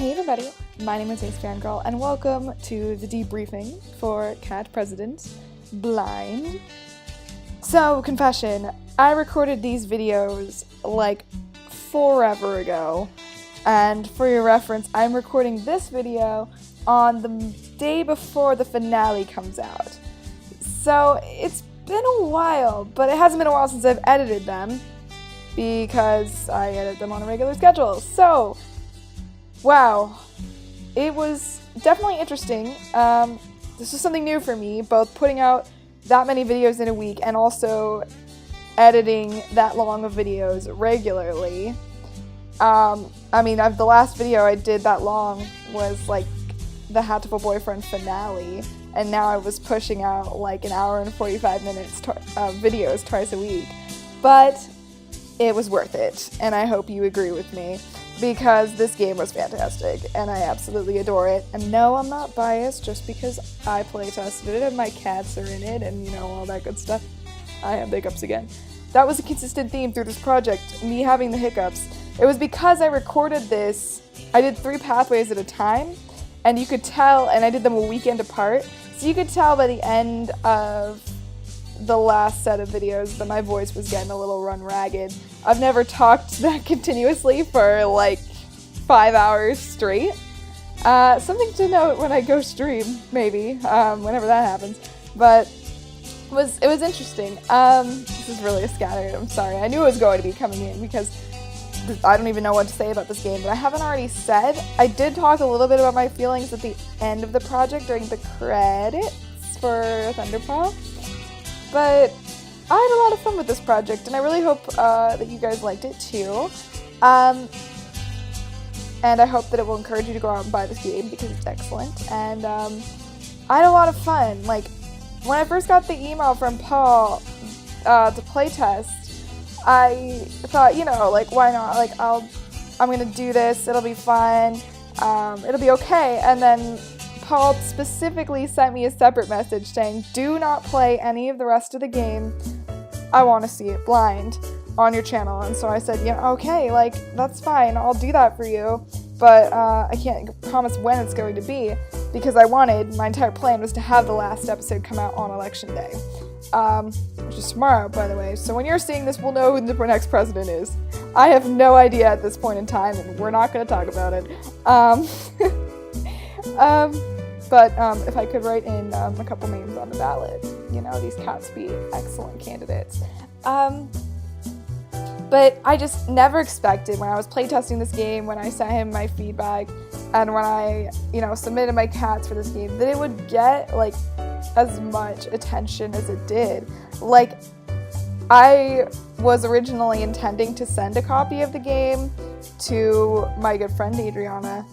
Hey everybody, my name is AceFangirl and welcome to the Debriefing for Cat President Blind. So, confession, I recorded these videos like forever ago, and for your reference, I'm recording this video on the day before the finale comes out. So, it's been a while, but it hasn't been a while since I've edited them, because I edit them on a regular schedule. So, wow, it was definitely interesting. This was something new for me, both putting out that many videos in a week and also editing that long of videos regularly. The last video I did that long was like the Hatful Boyfriend finale, and now I was pushing out like an hour and 45 minutes videos twice a week. But it was worth it, and I hope you agree with me, because this game was fantastic, and I absolutely adore it. And no, I'm not biased just because I playtested it and my cats are in it and, all that good stuff. I have hiccups again. That was a consistent theme through this project, me having the hiccups. It was because I recorded this, I did 3 pathways at a time, and you could tell, and I did them a weekend apart, so you could tell by the end of the last set of videos that my voice was getting a little run ragged. I've never talked that continuously for like 5 hours straight. Something to note when I go stream, maybe, whenever that happens. But it was interesting. This is really scattered, I'm sorry. I knew it was going to be coming in because I don't even know what to say about this game, but I haven't already said. I did talk a little bit about my feelings at the end of the project during the credits for Thunderpaw. But I had a lot of fun with this project, and I really hope that you guys liked it too. And I hope that it will encourage you to go out and buy this game because it's excellent. And I had a lot of fun. Like, when I first got the email from Paul to playtest, I thought, why not? Like, I'm gonna do this. It'll be fun. It'll be okay. And then Paul specifically sent me a separate message saying, do not play any of the rest of the game. I want to see it blind on your channel. And so I said, yeah, okay, that's fine. I'll do that for you. But I can't promise when it's going to be, because my entire plan was to have the last episode come out on Election Day, which is tomorrow, by the way. So when you're seeing this, we'll know who the next president is. I have no idea at this point in time, and we're not going to talk about it. But if I could write in a couple names on the ballot, these cats be excellent candidates. But I just never expected, when I was playtesting this game, when I sent him my feedback, and when I, submitted my cats for this game, that it would get, as much attention as it did. I was originally intending to send a copy of the game to my good friend Adriana,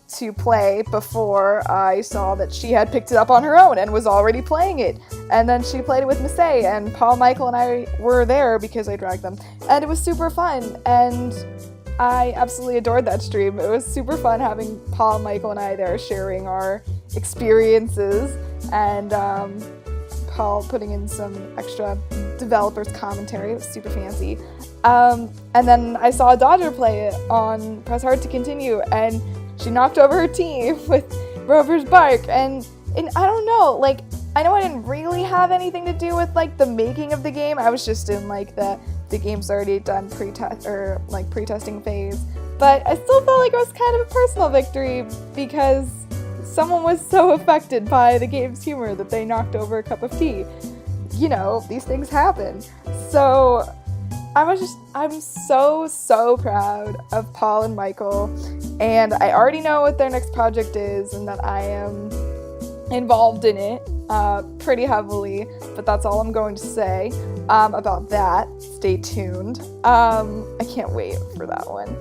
to play before I saw that she had picked it up on her own and was already playing it. And then she played it with Massey, and Paul, Michael, and I were there because I dragged them. And it was super fun, and I absolutely adored that stream. It was super fun having Paul, Michael, and I there sharing our experiences, and Paul putting in some extra developers commentary. It was super fancy. And then I saw Dodger play it on Press Hard to Continue, and she knocked over her team with Rover's Bark, and I don't know, I know I didn't really have anything to do with, the making of the game. I was just in, the game's already done pre-testing phase, but I still felt like it was kind of a personal victory, because someone was so affected by the game's humor that they knocked over a cup of tea. These things happen. So I'm so proud of Paul and Michael, and I already know what their next project is and that I am involved in it pretty heavily, but that's all I'm going to say about that. Stay tuned. I can't wait for that one.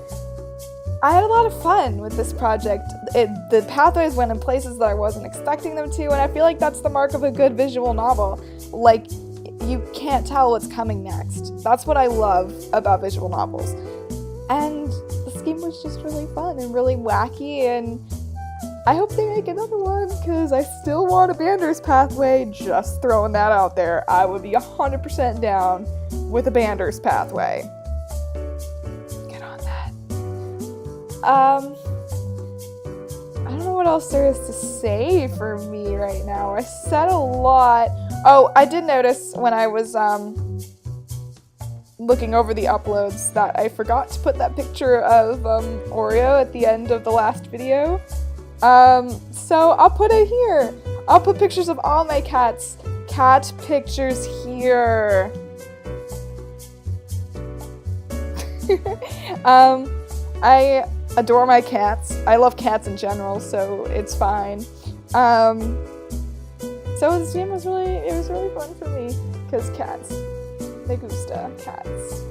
I had a lot of fun with this project. The pathways went in places that I wasn't expecting them to, and I feel like that's the mark of a good visual novel. You can't tell what's coming next. That's what I love about visual novels. And this game was just really fun and really wacky, and I hope they make another one, because I still want a Bander's Pathway. Just throwing that out there. I would be 100% down with a Bander's Pathway. Get on that. what else there is to say for me right now. I said a lot. Oh, I did notice when I was looking over the uploads that I forgot to put that picture of Oreo at the end of the last video. So I'll put it here. I'll put pictures of all my cats. Cat pictures here. I adore my cats. I love cats in general, so it's fine. So this game was really fun for me because cats. Me gusta cats.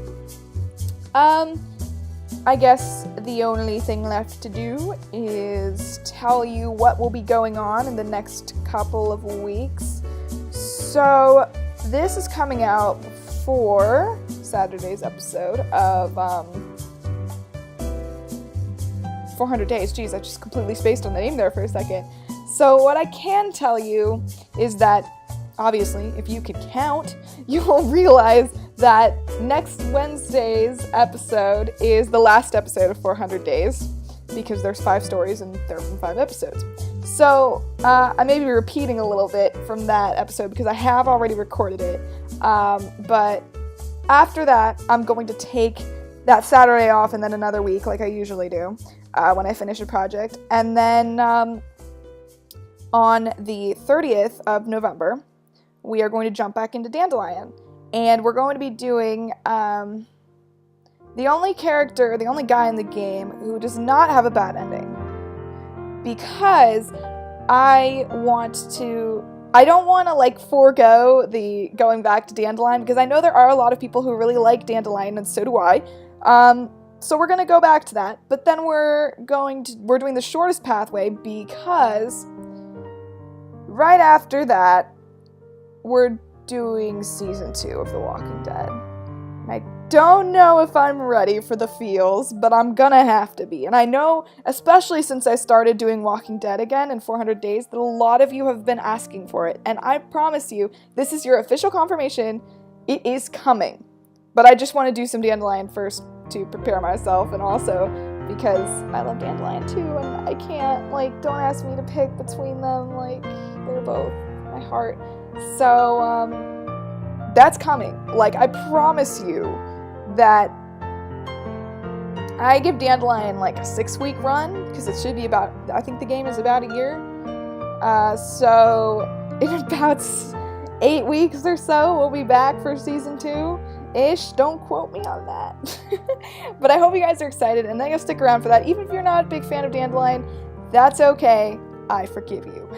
I guess the only thing left to do is tell you what will be going on in the next couple of weeks. So this is coming out before Saturday's episode of 400 Days. Jeez, I just completely spaced on the name there for a second. So what I can tell you is that, obviously, if you could count, you will realize that next Wednesday's episode is the last episode of 400 Days, because there's 5 stories and there are 5 episodes. So I may be repeating a little bit from that episode because I have already recorded it, but after that, I'm going to take that Saturday off and then another week like I usually do when I finish a project. And then on the 30th of November, we are going to jump back into Dandelion. And we're going to be doing the only guy in the game who does not have a bad ending. Because I don't want to like forego the going back to Dandelion, because I know there are a lot of people who really like Dandelion, and so do I. So we're gonna go back to that, but then we're doing the shortest pathway, because right after that we're doing season 2 of The Walking Dead. I don't know if I'm ready for the feels, but I'm gonna have to be. And I know, especially since I started doing Walking Dead again in 400 Days, that a lot of you have been asking for it. And I promise you, this is your official confirmation. It is coming. But I just want to do some Dandelion first to prepare myself, and also because I love Dandelion too, and I can't, don't ask me to pick between them, they're both my heart. So, that's coming. I promise you that I give Dandelion a 6-week run, because it should be I think the game is about a year. So in about 8 weeks or so, we'll be back for season 2-ish. Don't quote me on that. But I hope you guys are excited, and then you'll stick around for that. Even if you're not a big fan of Dandelion, that's okay. I forgive you.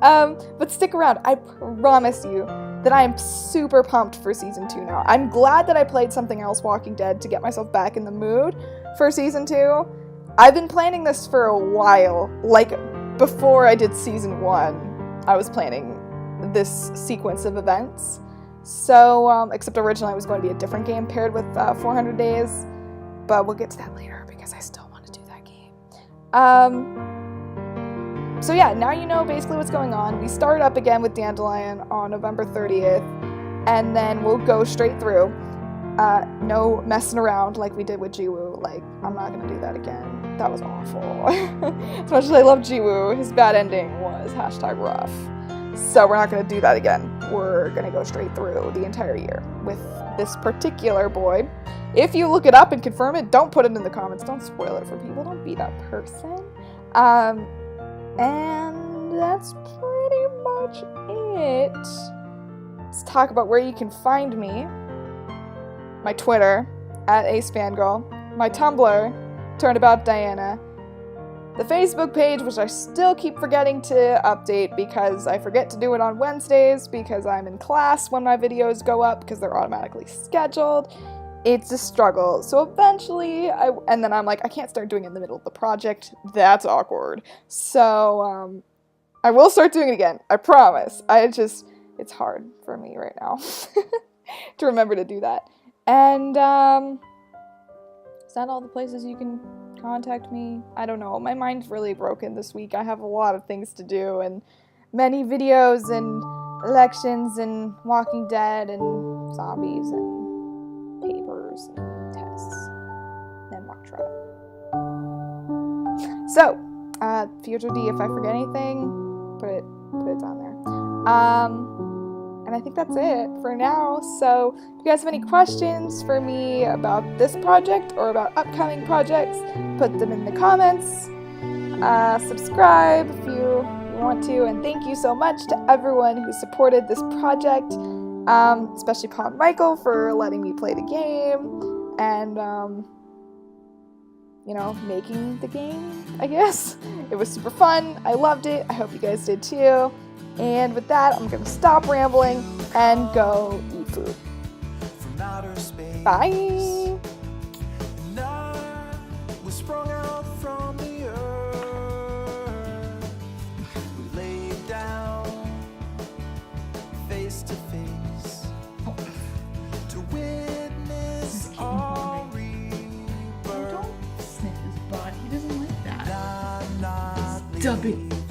But stick around. I promise you that I am super pumped for season 2 now. I'm glad that I played something else Walking Dead to get myself back in the mood for season 2. I've been planning this for a while. Before I did season 1, I was planning this sequence of events. So, except originally it was going to be a different game paired with 400 Days, but we'll get to that later because I still want to do that game. So yeah, now you know basically what's going on. We start up again with Dandelion on November 30th, and then we'll go straight through. No messing around like we did with Jiwoo. I'm not gonna do that again. That was awful. As much as I love Jiwoo, his bad ending was #rough. So we're not gonna do that again. We're gonna go straight through the entire year with this particular boy. If you look it up and confirm it, don't put it in the comments. Don't spoil it for people. Don't be that person. And that's pretty much it. Let's talk about where you can find me. My Twitter, @AceFangirl. My Tumblr, Turnabout Diana. The Facebook page, which I still keep forgetting to update because I forget to do it on Wednesdays because I'm in class when my videos go up because they're automatically scheduled. It's a struggle. So eventually, and then I'm like, I can't start doing it in the middle of the project. That's awkward. So, I will start doing it again. I promise. It's hard for me right now to remember to do that. And, is that all the places you can contact me? I don't know. My mind's really broken this week. I have a lot of things to do, and many videos, and elections, and Walking Dead, and zombies, and papers and tests and mock trial. So, Future D, if I forget anything, put it down there. And I think that's it for now. So if you guys have any questions for me about this project or about upcoming projects, put them in the comments. Subscribe if you want to, and thank you so much to everyone who supported this project, especially Paul and Michael for letting me play the game and you know, making the game, I guess. It was super fun. I loved it. I hope you guys did too. And with that, I'm gonna stop rambling and go eat food. Bye! Dubbing.